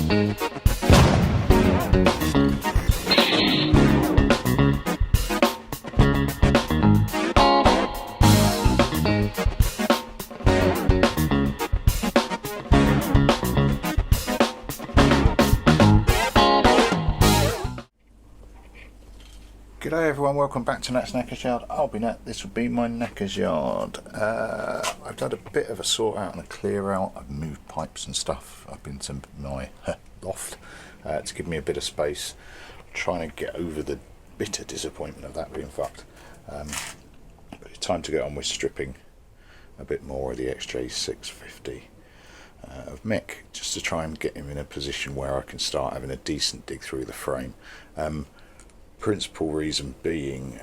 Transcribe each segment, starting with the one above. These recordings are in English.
G'day everyone, welcome back to Nat's Knackers Yard. I'll be Nat, this will be my Knackers Yard. I've done a bit of a sort out and a clear out. I've moved pipes and stuff up into my loft to give me a bit of space. I'm trying to get over the bitter disappointment of that being fucked. But it's time to get on with stripping a bit more of the XJ650 of Mick, just to try and get him in a position where I can start having a decent dig through the frame. Principal reason being,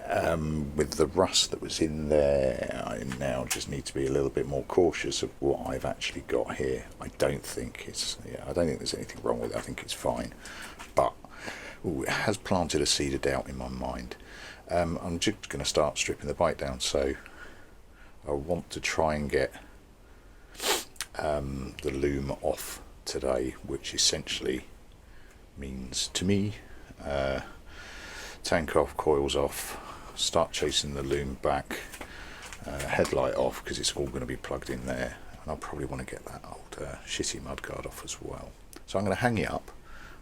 with the rust that was in there, I now just need to be a little bit more cautious of what I've actually got here. I don't think there's anything wrong with it. I think it's fine, but it has planted a seed of doubt in my mind. I'm just going to start stripping the bike down, so I want to try and get the loom off today, which essentially means to me tank off, coils off, start chasing the loom back, headlight off because it's all going to be plugged in there, and I'll probably want to get that old shitty mudguard off as well. So I'm going to hang it up.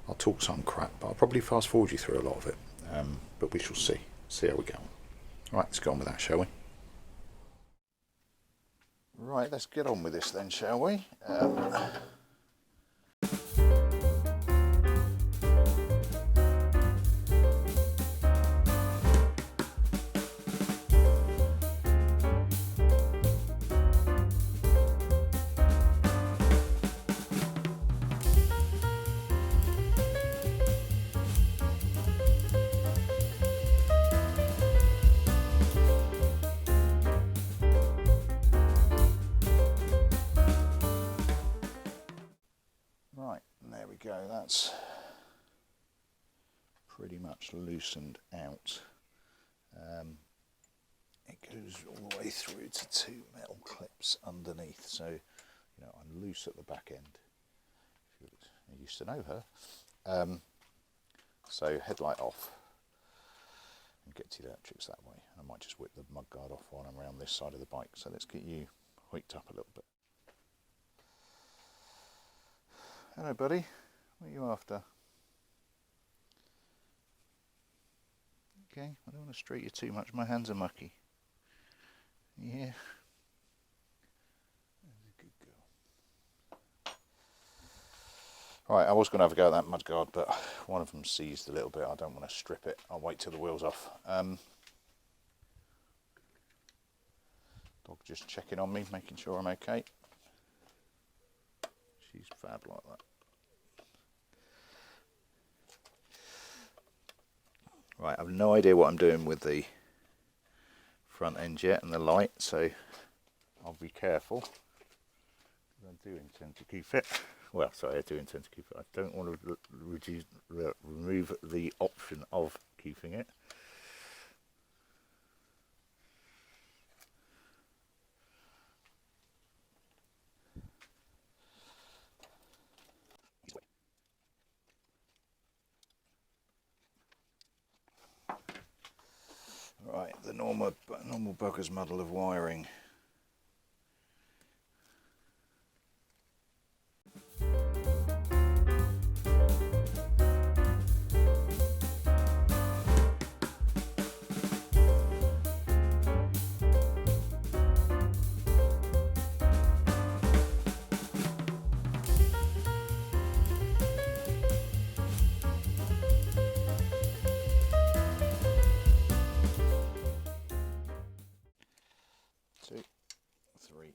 I'll talk some crap, but I'll probably fast forward you through a lot of it, but we shall see how we go on. Right, let's get on with that, shall we? Right, let's get on with this then, shall we? Right, there we go, that's pretty much loosened out. It goes all the way through to two metal clips underneath, so you know I'm loose at the back end. I used to know her. So headlight off and get to the electrics that way. I might just whip the mudguard off while I'm around this side of the bike. So let's get you hoiked up a little bit. Hello buddy, what are you after? Okay, I don't want to street you too much, my hands are mucky. Yeah. That's a good girl. Right, I was going to have a go at that mudguard, but one of them seized a little bit. I don't want to strip it. I'll wait till the wheel's off. Dog just checking on me, making sure I'm okay. She's fab like that. Right, I've no idea what I'm doing with the front end yet and the light, so I'll be careful. I do intend to keep it. Well, sorry, I do intend to keep it. I don't want to remove the option of keeping it. Right, the normal bugger's muddle of wiring. Two, three,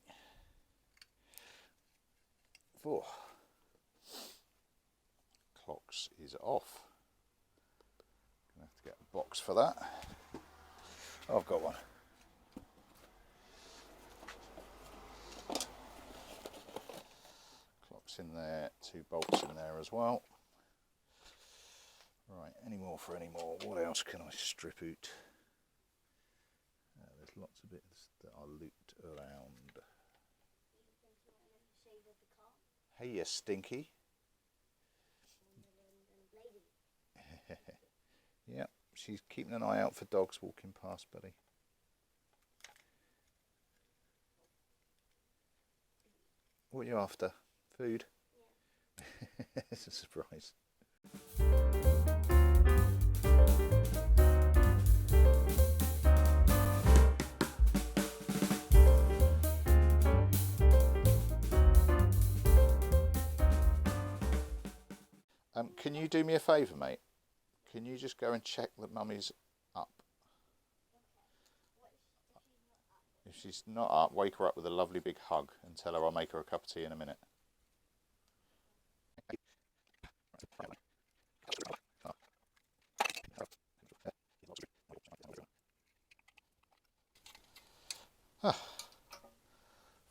four. Clocks is off. Gonna have to get a box for that. Oh, I've got one. Clock's in there, two bolts in there as well. Right, any more for any more? What else can I strip out? There's lots of bits that are looped around. Hey, you stinky. she's keeping an eye out for dogs walking past, buddy. What are you after? Food? Yeah. It's a surprise. Can you do me a favour, mate? Can you just go and check that Mummy's up? If she's not up, wake her up with a lovely big hug and tell her I'll make her a cup of tea in a minute.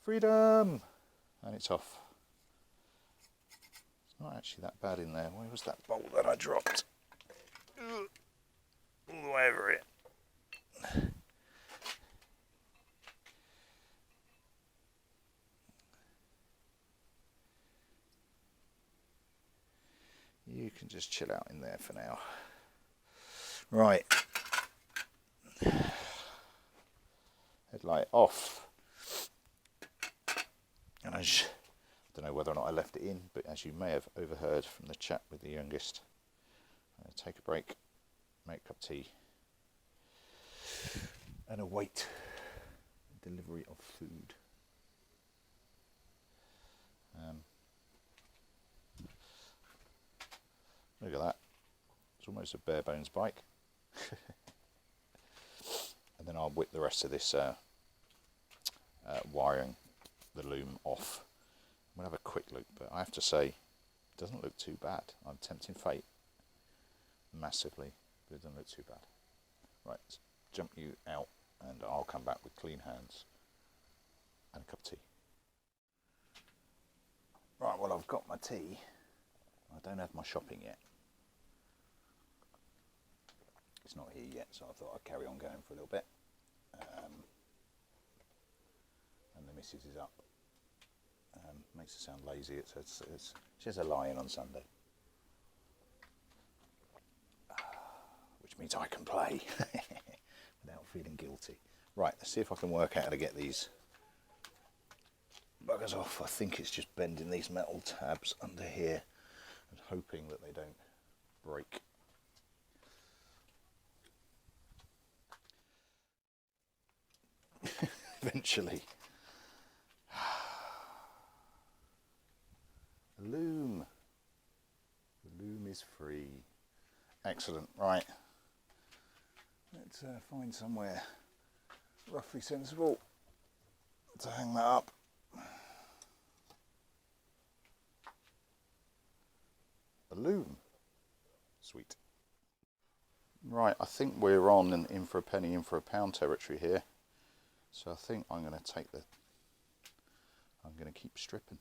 Freedom! And it's off. It's not actually that bad in there. Where was that bowl that I dropped? All the way over it. You can just chill out in there for now. Right. Headlight off. And I don't know whether or not I left it in, but as you may have overheard from the chat with the youngest, I'm going to take a break, make a cup of tea, and await delivery of food. Look at that. It's almost a bare bones bike. And then I'll whip the rest of this wiring, the loom, off. We'll have a quick look, but I have to say, it doesn't look too bad. I'm tempting fate massively, but it doesn't look too bad. Right, let's jump you out and I'll come back with clean hands and a cup of tea. Right, well, I've got my tea. I don't have my shopping yet. It's not here yet, so I thought I'd carry on going for a little bit. And the missus is up. Makes it sound lazy. She has a lie-in on Sunday, which means I can play without feeling guilty. Right, let's see if I can work out how to get these buggers off. I think it's just bending these metal tabs under here and hoping that they don't break. Eventually. The loom. The loom is free. Excellent. Right. Let's find somewhere roughly sensible to hang that up. A loom. Sweet. Right, I think we're on an in for a penny, in for a pound territory here. So I think I'm going to take the, I'm going to keep stripping.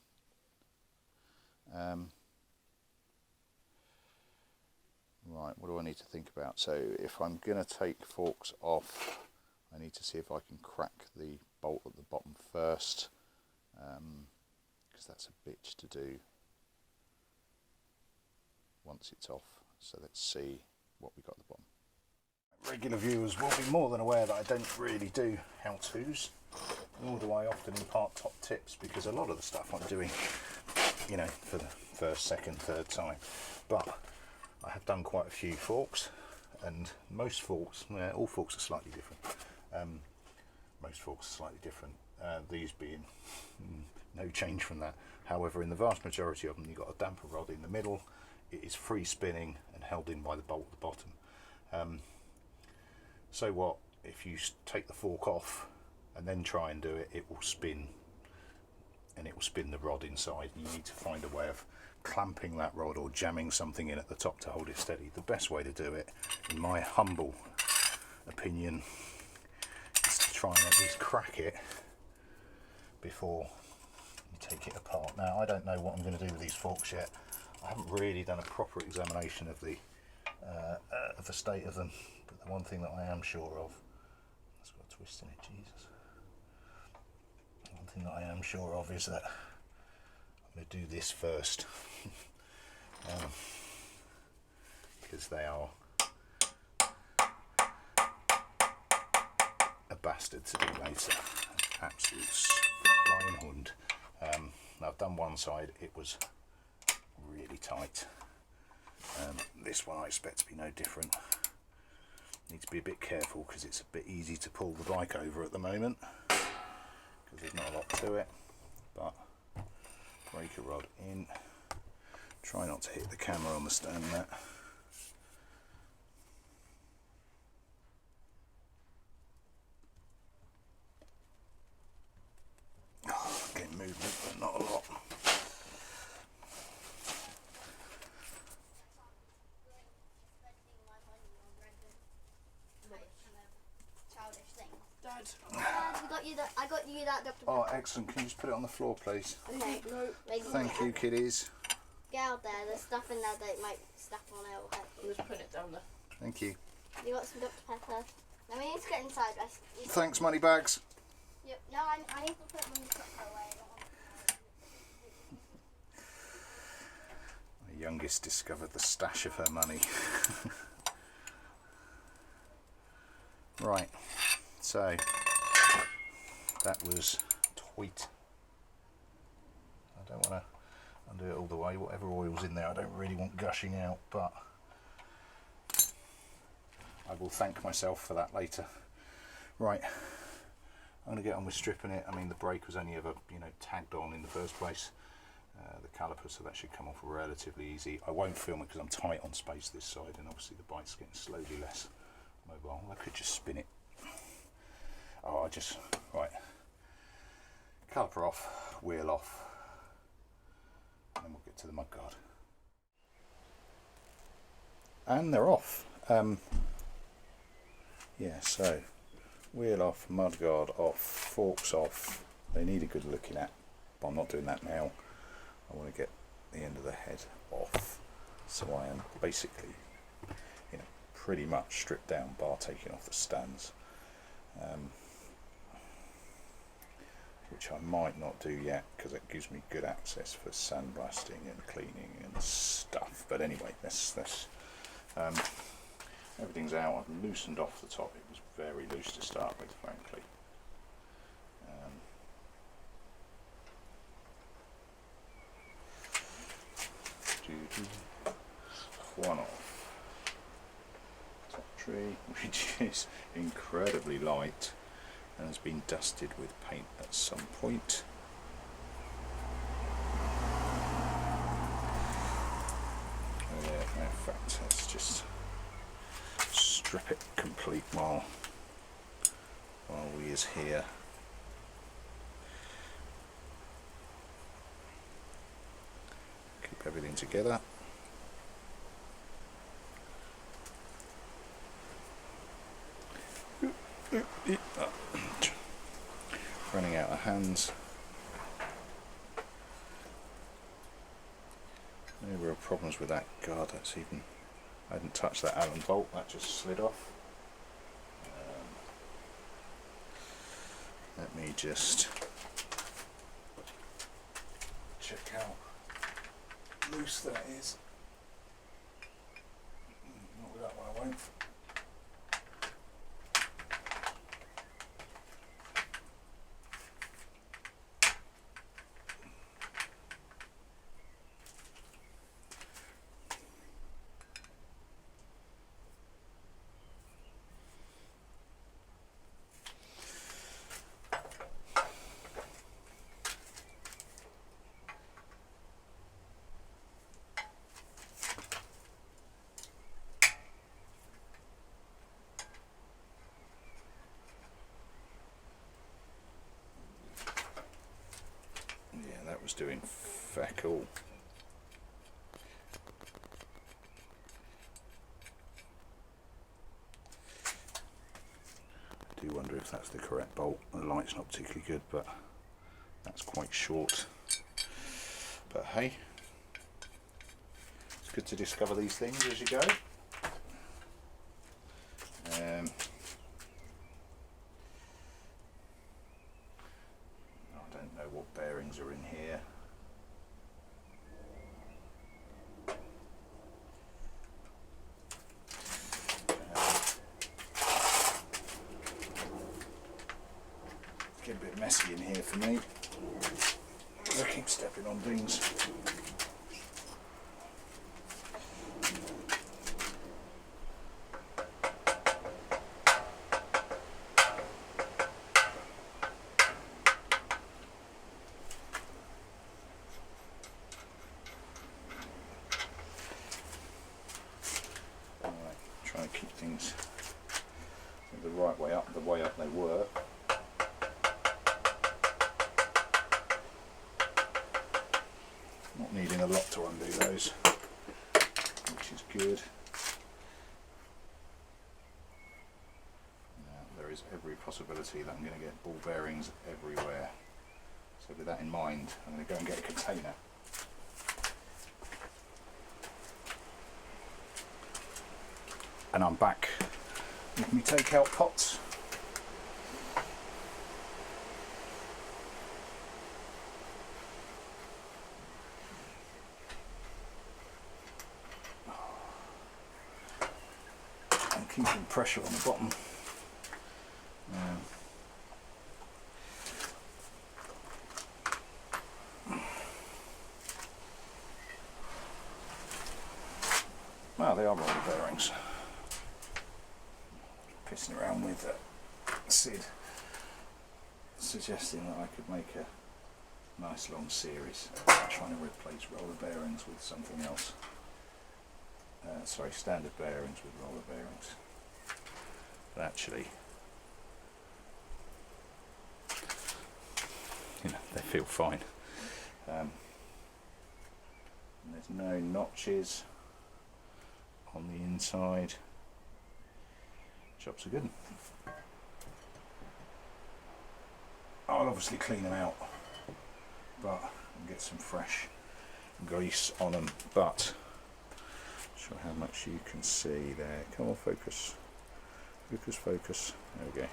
Right, what do I need to think about? So if I'm going to take forks off, I need to see if I can crack the bolt at the bottom first, because that's a bitch to do once it's off. So let's see what we got at the bottom. Regular viewers will be more than aware that I don't really do how-tos, nor do I often impart top tips, because a lot of the stuff I'm doing, you know, for the first, second, third time. But I have done quite a few forks, and most forks, all forks are slightly different. Most forks are slightly different, these being no change from that. However, in the vast majority of them, you've got a damper rod in the middle. It is free spinning and held in by the bolt at the bottom. So what, if you take the fork off and then try and do it, it will spin, and it will spin the rod inside. You need to find a way of clamping that rod or jamming something in at the top to hold it steady. The best way to do it, in my humble opinion, is to try and at least crack it before you take it apart. Now, I don't know what I'm going to do with these forks yet. I haven't really done a proper examination of the state of them, but the one thing that I am sure of, it's got a twist in it, Jesus. One thing that I am sure of is that I'm going to do this first, because they are bastard to do later. Absolute flying hund. I've done one side, it was really tight. This one I expect to be no different. Need to be a bit careful because it's a bit easy to pull the bike over at the moment because there's not a lot to it. But breaker rod in. Try not to hit the camera on the stand mat. Getting movement, but not a lot. Dad, I got you that Dr. Oh, excellent. Can you just put it on the floor, please? Okay. no. Thank you, kiddies. Get out there. There's stuff in there that might stuck on it or hurt I'm you. just putting it down there. Thank you. You got some Dr. Pepper. Now we need to get inside. Thanks, money bags. Yep. No, I need to put money Pepper away. I don't want My youngest discovered the stash of her money. Right, so that was tweet. I don't want to undo it all the way. Whatever oil's in there, I don't really want gushing out, but I will thank myself for that later. Right, I'm going to get on with stripping it. I mean, the brake was only ever, tagged on in the first place. The caliper, so that should come off relatively easy. I won't film it because I'm tight on space this side, and obviously the bike's getting slowly less mobile. I could just spin it. Oh, right. Caliper off, wheel off, and then we'll get to the mudguard. And they're off. Yeah, so wheel off, mudguard off, forks off. They need a good looking at, but I'm not doing that now. I want to get the end of the head off, so I am basically, pretty much stripped down, bar taking off the stands, which I might not do yet because it gives me good access for sandblasting and cleaning and stuff. But anyway, everything's out. I've loosened off the top. It was very loose to start with, frankly. One off. Top tree, which is incredibly light and has been dusted with paint at some point. In fact, let's just strip it complete while we is here. Keep everything together. Running out of hands. No real problems with that. God, that's even. I hadn't touched that Allen bolt, that just slid off. Let me just check how loose that is. Not with that one, I won't. That was doing feck all. I do wonder if that's the correct bolt. The light's not particularly good, but that's quite short. But hey, it's good to discover these things as you go. I don't know what bearings are in here. for me. I keep stepping on things. Trying to keep things the right way up, the way up they were. Not needing a lot to undo those, which is good. Now, there is every possibility that I'm going to get ball bearings everywhere. So with that in mind, I'm going to go and get a container. And I'm back with my take-out pots. And keeping pressure on the bottom. Well, they are roller bearings. Pissing around with Sid, suggesting that I could make a nice long series trying to replace roller bearings with something else. Sorry, standard bearings with roller bearings. But actually, you know, they feel fine. And there's no notches on the inside. Jobs are good. I'll obviously clean them out, but and get some fresh grease on them. But not sure how much you can see there. Come on, focus, focus, focus. There we go.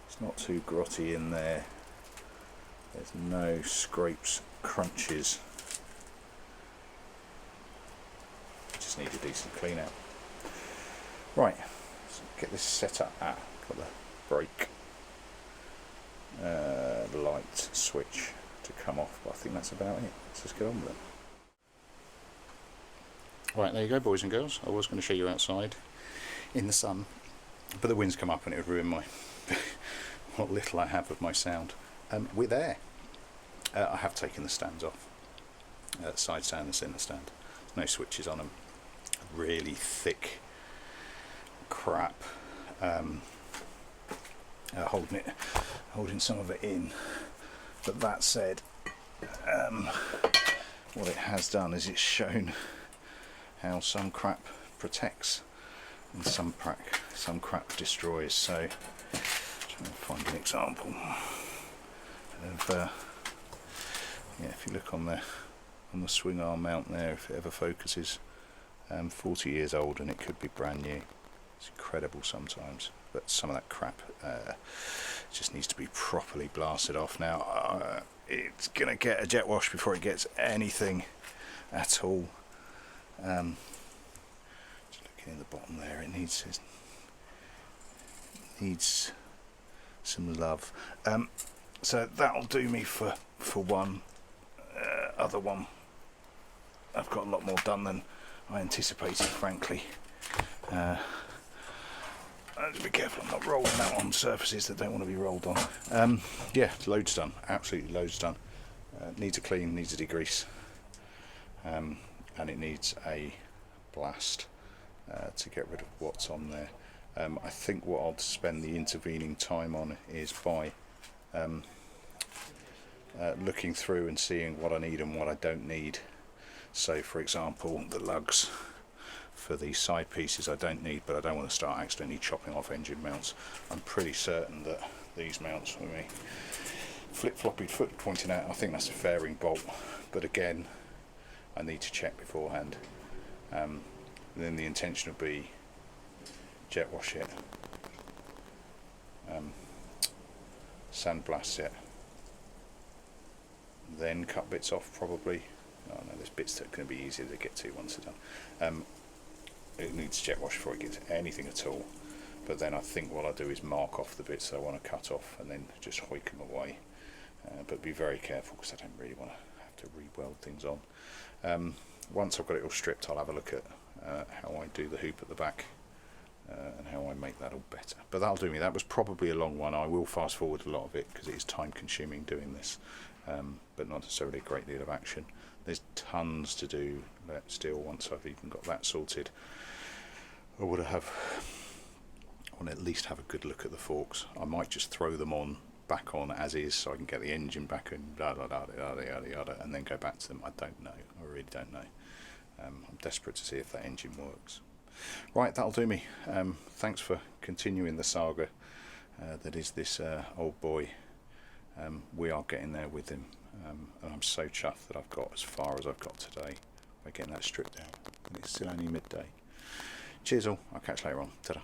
It's not too grotty in there. There's no scrapes, crunches. Just need a decent clean out. Right, so get this set up. Got the brake light switch to come off, but I think that's about it. Let's just get on with it. Right, there you go, boys and girls. I was going to show you outside in the sun, but the wind's come up and it would ruin my what little I have of my sound. We're there. I have taken the stands off. Side stand and centre stand. No switches on them. Really thick crap. Holding some of it in. But that said, what it has done is it's shown how some crap protects and some crap destroys. So trying to find an example of yeah, if you look on the swing arm mount there, if it ever focuses, 40 years old and it could be brand new. It's incredible sometimes, but some of that crap just needs to be properly blasted off. Now it's gonna get a jet wash before it gets anything at all. Just looking in the bottom there, it needs some love. So that'll do me for one. Other one, I've got a lot more done than I anticipated, frankly. I have to be careful I'm not rolling that on surfaces that don't want to be rolled on. Yeah, loads done, absolutely loads done. Needs a clean, needs a degrease, and it needs a blast to get rid of what's on there. I think what I'll spend the intervening time on is by looking through and seeing what I need and what I don't need. So for example, the lugs for the side pieces I don't need, but I don't want to start accidentally chopping off engine mounts. I'm pretty certain that these mounts, with me flip-floppy foot pointing out, I think that's a fairing bolt, but again I need to check beforehand. Then the intention would be jet wash it, sandblast it, then cut bits off probably. Oh no, there's bits that are going to be easier to get to once it's done. It needs jet wash before it gets anything at all, but then I think what I do is mark off the bits that I want to cut off and then just hoik them away. But be very careful because I don't really want to have to re-weld things on. Once I've got it all stripped, I'll have a look at how I do the hoop at the back and how I make that all better. But that'll do me. That was probably a long one. I will fast forward a lot of it because it is time consuming doing this, but not necessarily a great deal of action. There's tons to do still once I've even got that sorted. I want to at least have a good look at the forks. I might just throw them back on as is so I can get the engine back and and then go back to them. I don't know. I really don't know. I'm desperate to see if that engine works. Right, that'll do me. Thanks for continuing the saga that is this old boy. We are getting there with him, and I'm so chuffed that I've got as far as I've got today by getting that stripped down, and it's still only midday. Cheers all, I'll catch you later on. Ta-da.